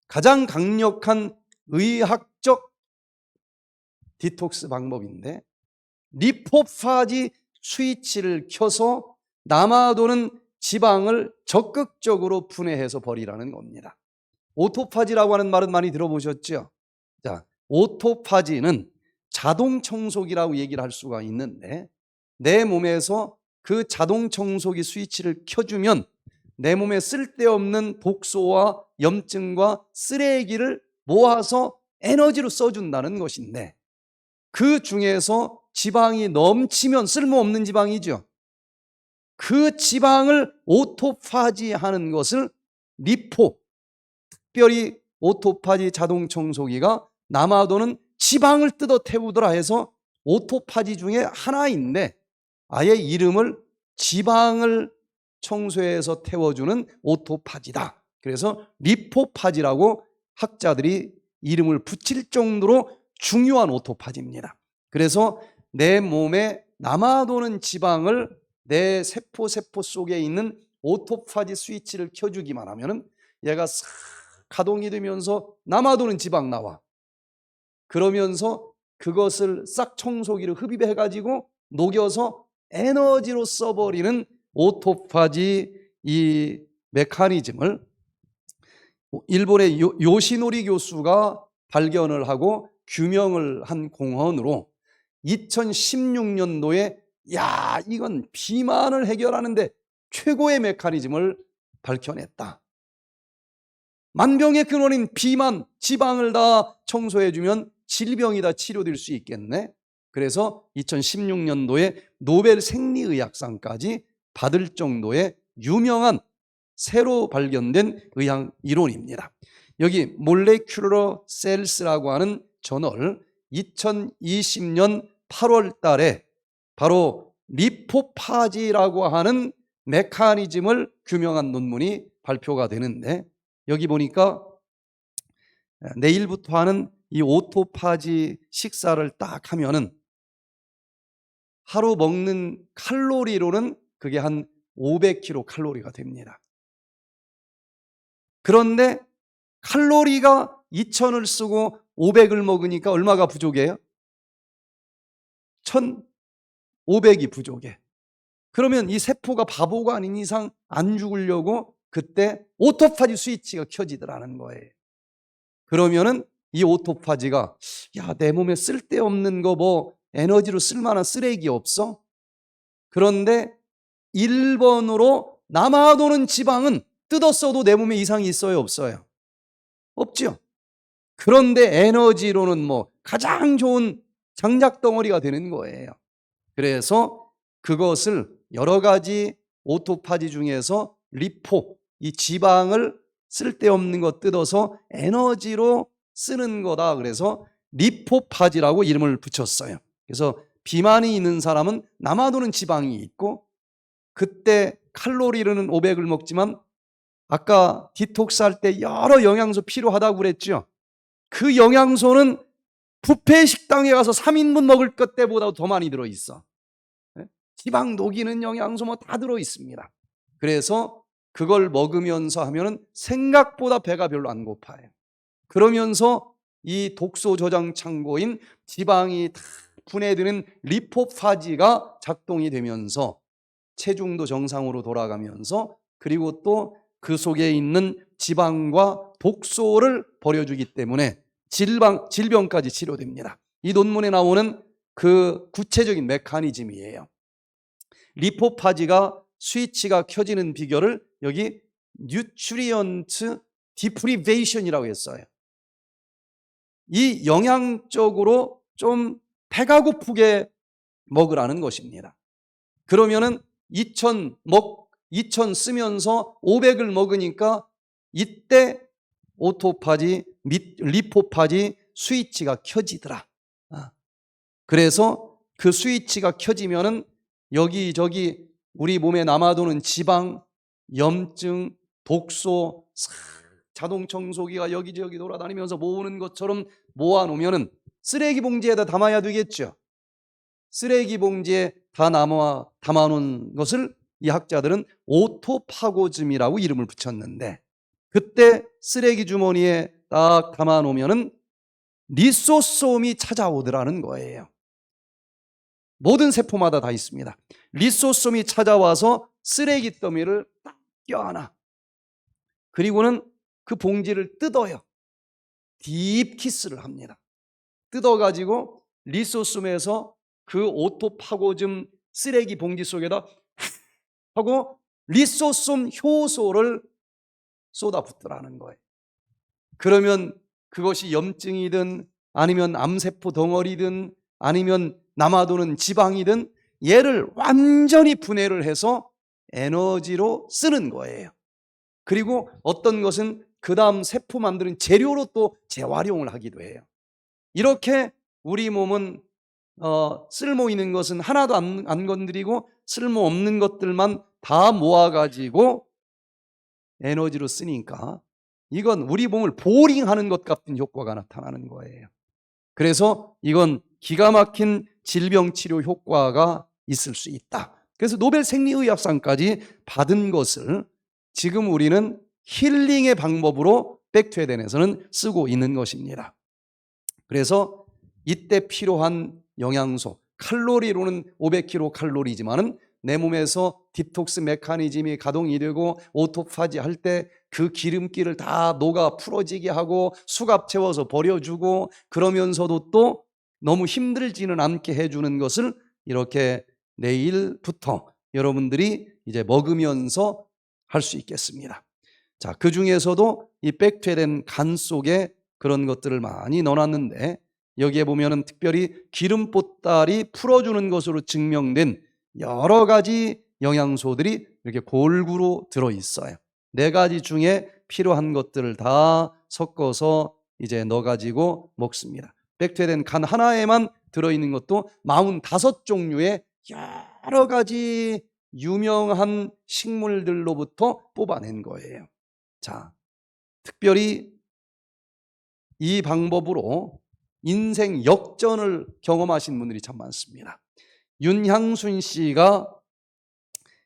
가장 강력한 의학적 디톡스 방법인데, 리포파지 스위치를 켜서 남아도는 지방을 적극적으로 분해해서 버리라는 겁니다. 오토파지라고 하는 말은 많이 들어보셨죠? 자, 오토파지는 자동 청소기라고 얘기를 할 수가 있는데, 내 몸에서 그 자동 청소기 스위치를 켜주면 내 몸에 쓸데없는 독소와 염증과 쓰레기를 모아서 에너지로 써준다는 것인데, 그 중에서 지방이 넘치면 쓸모없는 지방이죠. 그 지방을 오토파지하는 것을 리포, 특별히 오토파지 자동 청소기가 남아도는 지방을 뜯어 태우더라 해서 오토파지 중에 하나인데, 아예 이름을 지방을 청소해서 태워주는 오토파지다. 그래서 리포파지라고 학자들이 이름을 붙일 정도로 중요한 오토파지입니다. 그래서 내 몸에 남아도는 지방을 내 세포 속에 있는 오토파지 스위치를 켜주기만 하면은 얘가 싹 가동이 되면서 남아도는 지방 나와. 그러면서 그것을 싹 청소기를 흡입해가지고 녹여서 에너지로 써버리는 오토파지 이 메커니즘을 일본의 요시노리 교수가 발견을 하고 규명을 한 공헌으로 2016년도에 야, 이건 비만을 해결하는데 최고의 메커니즘을 밝혀냈다. 만병의 근원인 비만, 지방을 다 청소해주면 질병이 다 치료될 수 있겠네. 그래서 2016년도에 노벨 생리의학상까지 받을 정도의 유명한 새로 발견된 의학 이론입니다. 여기 몰레큘러 셀스라고 하는 저널 2020년 8월 달에 바로 리포파지라고 하는 메커니즘을 규명한 논문이 발표가 되는데, 여기 보니까 내일부터 하는 이 오토파지 식사를 딱 하면은 하루 먹는 칼로리로는 그게 한 500kcal가 됩니다. 그런데 칼로리가 2000을 쓰고 500을 먹으니까 얼마가 부족해요? 1500이 부족해. 그러면 이 세포가 바보가 아닌 이상 안 죽으려고 그때 오토파지 스위치가 켜지더라는 거예요. 그러면은 이 오토파지가 야, 내 몸에 쓸데없는 거 뭐 에너지로 쓸만한 쓰레기 없어? 그런데 1번으로 남아도는 지방은 뜯었어도 내 몸에 이상이 있어요, 없어요? 없죠. 그런데 에너지로는 뭐 가장 좋은 장작 덩어리가 되는 거예요. 그래서 그것을 여러 가지 오토파지 중에서 리포, 이 지방을 쓸데없는 거 뜯어서 에너지로 쓰는 거다. 그래서 리포파지라고 이름을 붙였어요. 그래서 비만이 있는 사람은 남아도는 지방이 있고, 그때 칼로리로는 500을 먹지만 아까 디톡스 할 때 여러 영양소 필요하다고 그랬죠. 그 영양소는 뷔페 식당에 가서 3인분 먹을 것 때보다 더 많이 들어있어. 지방 녹이는 영양소 뭐 다 들어있습니다. 그래서 그걸 먹으면서 하면은 생각보다 배가 별로 안 고파요. 그러면서 이 독소 저장 창고인 지방이 다 분해되는 리포파지가 작동이 되면서 체중도 정상으로 돌아가면서, 그리고 또 그 속에 있는 지방과 독소를 버려주기 때문에 질병까지 치료됩니다. 이 논문에 나오는 그 구체적인 메커니즘이에요. 리포파지가 스위치가 켜지는 비결을 여기 뉴트리언트 디프리베이션이라고 했어요. 이 영양적으로 좀 배가 고프게 먹으라는 것입니다. 그러면은 2000 쓰면서 500을 먹으니까 이때 오토파지 및 리포파지 스위치가 켜지더라. 그래서 그 스위치가 켜지면은 여기저기 우리 몸에 남아도는 지방, 염증, 독소, 자동 청소기가 여기저기 돌아다니면서 모으는 것처럼 모아놓으면은 쓰레기 봉지에다 담아야 되겠죠. 쓰레기 봉지에 다 담아놓은 것을 이 학자들은 오토파고즘이라고 이름을 붙였는데, 그때 쓰레기 주머니에 딱 담아놓으면은 리소솜이 찾아오더라는 거예요. 모든 세포마다 다 있습니다. 리소솜이 찾아와서 쓰레기 더미를 딱 껴안아. 그리고는 그 봉지를 뜯어요. 딥키스를 합니다. 뜯어가지고 리소솜에서 그 오토파고즘 쓰레기 봉지 속에다 하고 리소솜 효소를 쏟아붓더라는 거예요. 그러면 그것이 염증이든 아니면 암세포 덩어리든 아니면 남아도는 지방이든 얘를 완전히 분해를 해서 에너지로 쓰는 거예요. 그리고 어떤 것은 그 다음 세포 만드는 재료로 또 재활용을 하기도 해요. 이렇게 우리 몸은 쓸모 있는 것은 하나도 안 건드리고 쓸모 없는 것들만 다 모아가지고 에너지로 쓰니까 이건 우리 몸을 보링하는 것 같은 효과가 나타나는 거예요. 그래서 이건 기가 막힌 질병 치료 효과가 있을 수 있다. 그래서 노벨 생리의학상까지 받은 것을 지금 우리는 힐링의 방법으로 백투에덴에서는 쓰고 있는 것입니다. 그래서 이때 필요한 영양소, 칼로리로는 500kcal 내 몸에서 디톡스 메커니즘이 가동이 되고 오토파지 할 때 그 기름기를 다 녹아 풀어지게 하고 수갑 채워서 버려주고, 그러면서도 또 너무 힘들지는 않게 해주는 것을 이렇게 내일부터 여러분들이 이제 먹으면서 할 수 있겠습니다. 자, 그 중에서도 이 백투에덴 간 속에 그런 것들을 많이 넣어놨는데, 여기에 보면은 특별히 기름 보따리 풀어주는 것으로 증명된 여러 가지 영양소들이 이렇게 골고루 들어있어요. 4가지 중에 필요한 것들을 다 섞어서 이제 넣어가지고 먹습니다. 백투에덴 간 하나에만 들어있는 것도 45종류의 여러 가지 유명한 식물들로부터 뽑아낸 거예요. 자, 특별히 이 방법으로 인생 역전을 경험하신 분들이 참 많습니다. 윤향순 씨가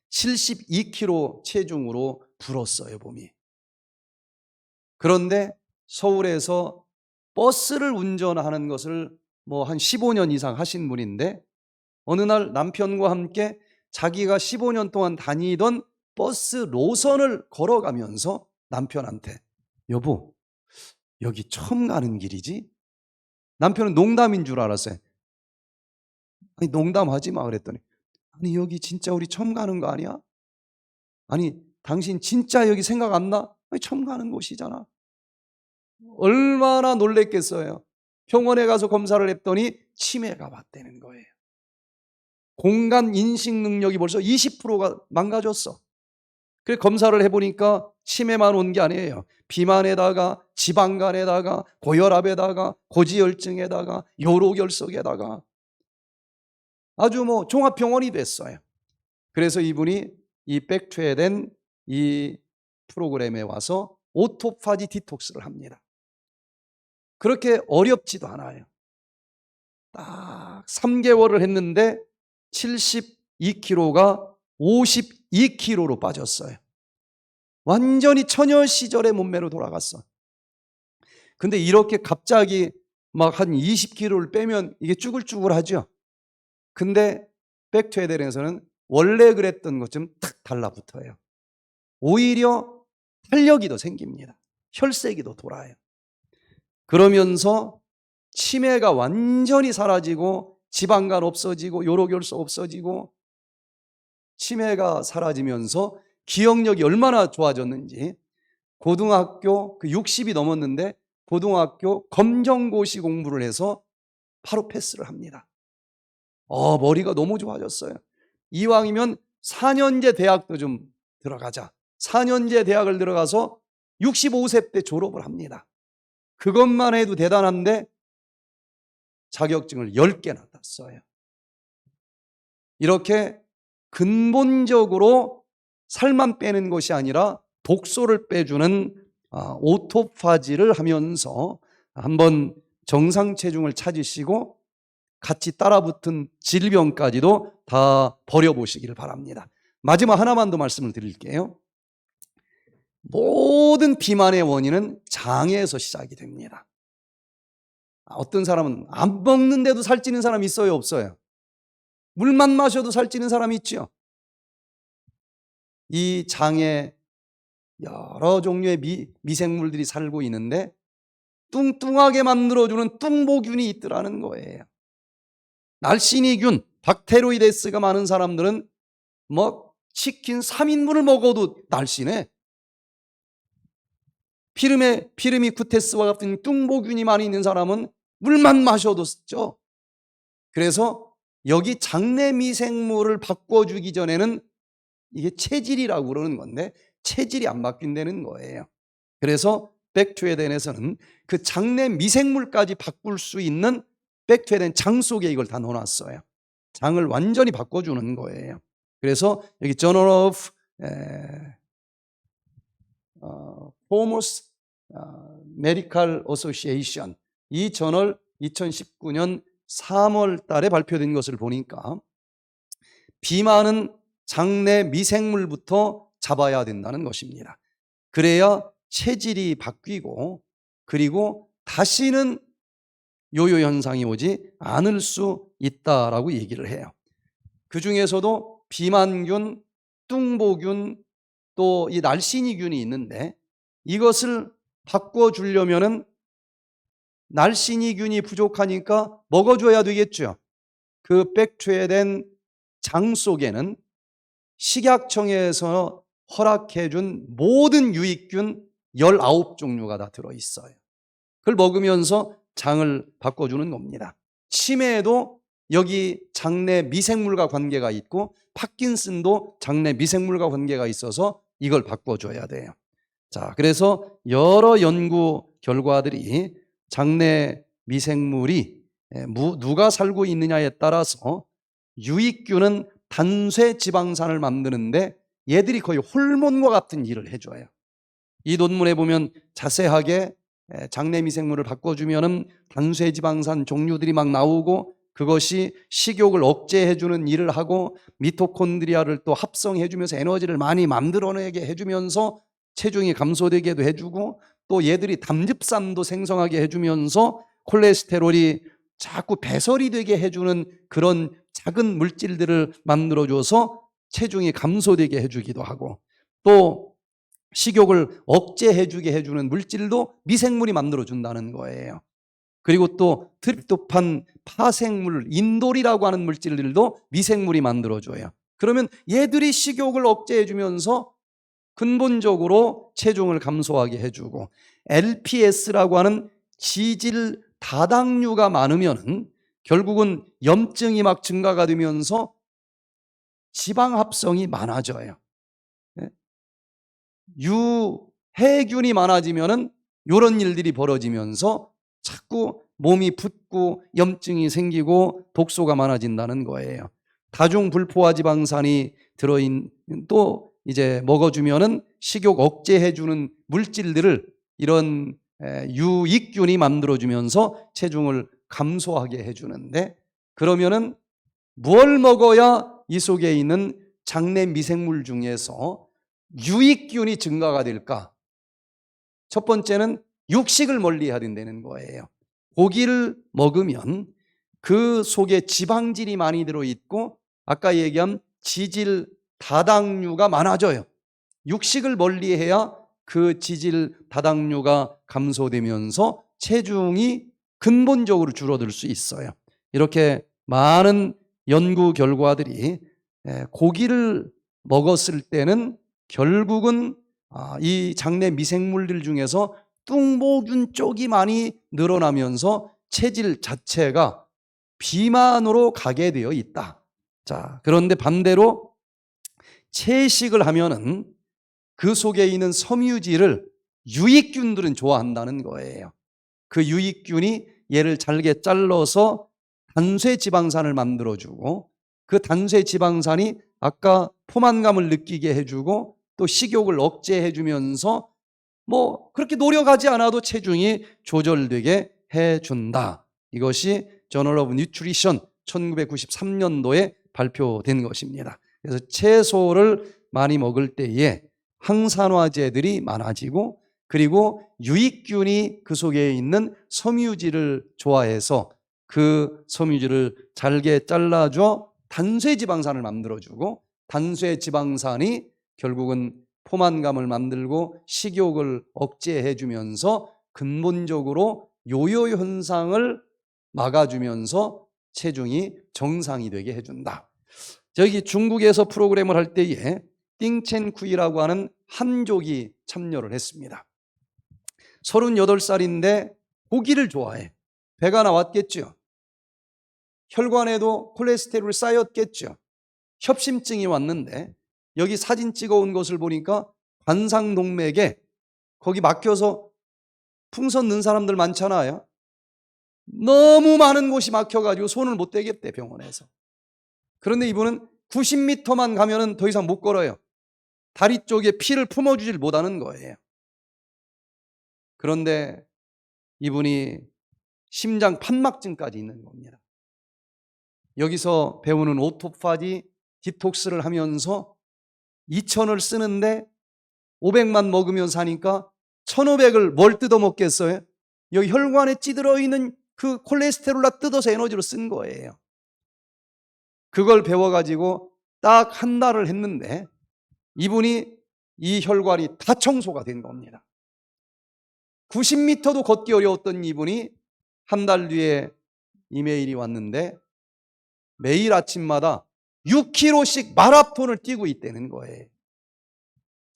72kg 체중으로 불었어요, 몸이. 그런데 서울에서 버스를 운전하는 것을 뭐 한 15년 이상 하신 분인데, 어느 날 남편과 함께 자기가 15년 동안 다니던 버스 노선을 걸어가면서 남편한테, 여보, 여기 처음 가는 길이지? 남편은 농담인 줄 알았어요. 아니, 농담하지 마 그랬더니, 아니, 여기 진짜 우리 처음 가는 거 아니야? 아니, 당신 진짜 여기 생각 안 나? 처음 가는 곳이잖아. 얼마나 놀랬겠어요. 병원에 가서 검사를 했더니 치매가 왔다는 거예요. 공간 인식 능력이 벌써 20%가 망가졌어. 그래서 검사를 해보니까 치매만 온 게 아니에요. 비만에다가 지방간에다가 고혈압에다가 고지혈증에다가 요로결석에다가 아주 종합병원이 됐어요. 그래서 이분이 이 백투에덴 이 프로그램에 와서 오토파지 디톡스를 합니다. 그렇게 어렵지도 않아요. 딱 3개월을 했는데 72kg가 52kg로 빠졌어요. 완전히 처녀 시절의 몸매로 돌아갔어. 근데 이렇게 갑자기 막 한 20kg를 빼면 이게 쭈글쭈글하죠. 근데 백투에덴에서는 원래 그랬던 것 좀 탁 달라붙어요. 오히려 탄력이 더 생깁니다. 혈색이 더 돌아요. 그러면서 치매가 완전히 사라지고 지방간 없어지고 요로결석 없어지고 치매가 사라지면서 기억력이 얼마나 좋아졌는지 고등학교 60이 넘었는데 고등학교 검정고시 공부를 해서 바로 패스를 합니다. 머리가 너무 좋아졌어요. 이왕이면 4년제 대학도 좀 들어가자. 4년제 대학을 들어가서 65세 때 졸업을 합니다. 그것만 해도 대단한데 자격증을 10개나 땄어요. 이렇게 근본적으로 살만 빼는 것이 아니라 독소를 빼주는 오토파지를 하면서 한번 정상 체중을 찾으시고 같이 따라붙은 질병까지도 다 버려보시기를 바랍니다. 마지막 하나만 더 말씀을 드릴게요. 모든 비만의 원인은 장에서 시작이 됩니다. 어떤 사람은 안 먹는데도 살찌는 사람이 있어요, 없어요? 물만 마셔도 살찌는 사람이 있죠. 이 장에 여러 종류의 미생물들이 살고 있는데 뚱뚱하게 만들어주는 뚱보균이 있더라는 거예요. 날씬이균, 박테로이데스가 많은 사람들은 치킨 3인분을 먹어도 날씬해. 피르미쿠테스와 같은 뚱보균이 많이 있는 사람은 물만 마셔도 쪄. 그래서 여기 장내 미생물을 바꿔주기 전에는 이게 체질이라고 그러는 건데 체질이 안 바뀐다는 거예요. 그래서 백투에덴에서는 그 장내 미생물까지 바꿀 수 있는 백투에덴 장 속에 이걸 다 넣어놨어요. 장을 완전히 바꿔주는 거예요. 그래서 여기 Journal of Foremost Medical Association 이 저널 2019년 3월 달에 발표된 것을 보니까 비만은 장내 미생물부터 잡아야 된다는 것입니다. 그래야 체질이 바뀌고 그리고 다시는 요요 현상이 오지 않을 수 있다라고 얘기를 해요. 그 중에서도 비만균, 뚱보균, 또 이 날씬이균이 있는데 이것을 바꿔주려면은 날씬이균이 부족하니까 먹어줘야 되겠죠. 그 백투에덴 장 속에는 식약청에서 허락해준 모든 유익균 19종류가 다 들어있어요. 그걸 먹으면서 장을 바꿔주는 겁니다. 치매에도 여기 장내 미생물과 관계가 있고 파킨슨도 장내 미생물과 관계가 있어서 이걸 바꿔줘야 돼요. 자, 그래서 여러 연구 결과들이 장내 미생물이 누가 살고 있느냐에 따라서 유익균은 단쇄 지방산을 만드는데 얘들이 거의 호르몬과 같은 일을 해줘요. 이 논문에 보면 자세하게 장내 미생물을 바꿔주면은 단쇄 지방산 종류들이 막 나오고 그것이 식욕을 억제해주는 일을 하고 미토콘드리아를 또 합성해주면서 에너지를 많이 만들어내게 해주면서 체중이 감소되게도 해주고 또 얘들이 담즙산도 생성하게 해주면서 콜레스테롤이 자꾸 배설이 되게 해주는 그런 작은 물질들을 만들어줘서 체중이 감소되게 해주기도 하고 또 식욕을 억제해주게 해주는 물질도 미생물이 만들어준다는 거예요. 그리고 또 트립토판 파생물, 인돌이라고 하는 물질들도 미생물이 만들어줘요. 그러면 얘들이 식욕을 억제해주면서 근본적으로 체중을 감소하게 해주고, LPS라고 하는 지질 다당류가 많으면 결국은 염증이 막 증가가 되면서 지방 합성이 많아져요. 유해균이 많아지면은 이런 일들이 벌어지면서 자꾸 몸이 붓고 염증이 생기고 독소가 많아진다는 거예요. 다중불포화 지방산이 들어있는, 또 이제 먹어주면은 식욕 억제해주는 물질들을 이런 유익균이 만들어주면서 체중을 감소하게 해주는데, 그러면은 뭘 먹어야 이 속에 있는 장내 미생물 중에서 유익균이 증가가 될까? 첫 번째는 육식을 멀리 해야 된다는 거예요. 고기를 먹으면 그 속에 지방질이 많이 들어있고 아까 얘기한 지질 다당류가 많아져요. 육식을 멀리 해야 그 지질 다당류가 감소되면서 체중이 근본적으로 줄어들 수 있어요. 이렇게 많은 연구 결과들이 고기를 먹었을 때는 결국은 이 장내 미생물들 중에서 뚱보균 쪽이 많이 늘어나면서 체질 자체가 비만으로 가게 되어 있다. 자, 그런데 반대로 채식을 하면은 그 속에 있는 섬유질을 유익균들은 좋아한다는 거예요. 그 유익균이 얘를 잘게 잘라서 단쇄 지방산을 만들어주고, 그 단쇄 지방산이 아까 포만감을 느끼게 해주고 또 식욕을 억제해주면서 뭐 그렇게 노력하지 않아도 체중이 조절되게 해준다. 이것이 저널 오브 뉴트리션 1993년도에 발표된 것입니다. 그래서 채소를 많이 먹을 때에 항산화제들이 많아지고, 그리고 유익균이 그 속에 있는 섬유질을 좋아해서 그 섬유질을 잘게 잘라줘 단쇄지방산을 만들어주고, 단쇄지방산이 결국은 포만감을 만들고 식욕을 억제해주면서 근본적으로 요요 현상을 막아주면서 체중이 정상이 되게 해준다. 저기 중국에서 프로그램을 할 때에 띵첸쿠이라고 하는 한족이 참여를 했습니다. 38살인데 고기를 좋아해. 배가 나왔겠죠. 혈관에도 콜레스테롤이 쌓였겠죠. 협심증이 왔는데 여기 사진 찍어온 것을 보니까 관상동맥에 거기 막혀서 풍선 넣은 사람들 많잖아요. 너무 많은 곳이 막혀가지고 손을 못 대겠대, 병원에서. 그런데 이분은 90m만 가면은 더 이상 못 걸어요. 다리 쪽에 피를 품어주질 못하는 거예요. 그런데 이분이 심장 판막증까지 있는 겁니다. 여기서 배우는 오토파지 디톡스를 하면서 2,000을 쓰는데 500만 먹으면 사니까 1,500을 뭘 뜯어 먹겠어요? 여기 혈관에 찌들어 있는 그 콜레스테롤 뜯어서 에너지로 쓴 거예요. 그걸 배워가지고 딱 한 달을 했는데 이분이 이 혈관이 다 청소가 된 겁니다. 90m도 걷기 어려웠던 이분이 한 달 뒤에 이메일이 왔는데 매일 아침마다 6km씩 마라톤을 뛰고 있다는 거예요.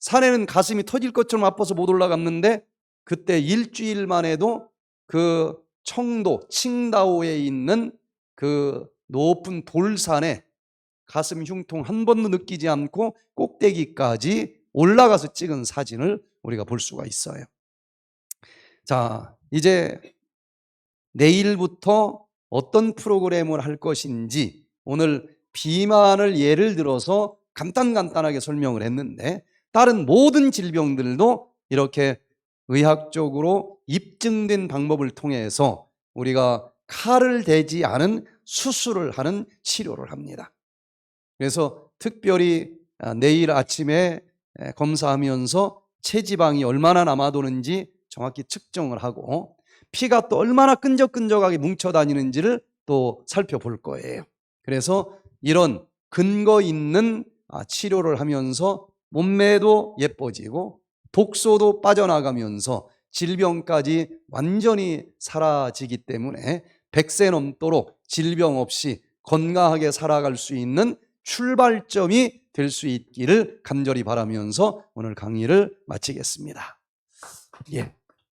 산에는 가슴이 터질 것처럼 아파서 못 올라갔는데 그때 일주일만 해도 그 청도 칭다오에 있는 그 높은 돌산에 가슴 흉통 한 번도 느끼지 않고 꼭대기까지 올라가서 찍은 사진을 우리가 볼 수가 있어요. 자, 이제 내일부터 어떤 프로그램을 할 것인지, 오늘 비만을 예를 들어서 간단하게 설명을 했는데 다른 모든 질병들도 이렇게 의학적으로 입증된 방법을 통해서 우리가 칼을 대지 않은 수술을 하는 치료를 합니다. 그래서 특별히 내일 아침에 검사하면서 체지방이 얼마나 남아도는지 정확히 측정을 하고 피가 또 얼마나 끈적끈적하게 뭉쳐다니는지를 또 살펴볼 거예요. 그래서 이런 근거 있는 치료를 하면서 몸매도 예뻐지고 독소도 빠져나가면서 질병까지 완전히 사라지기 때문에 100세 넘도록 질병 없이 건강하게 살아갈 수 있는 출발점이 될 수 있기를 간절히 바라면서 오늘 강의를 마치겠습니다. 예.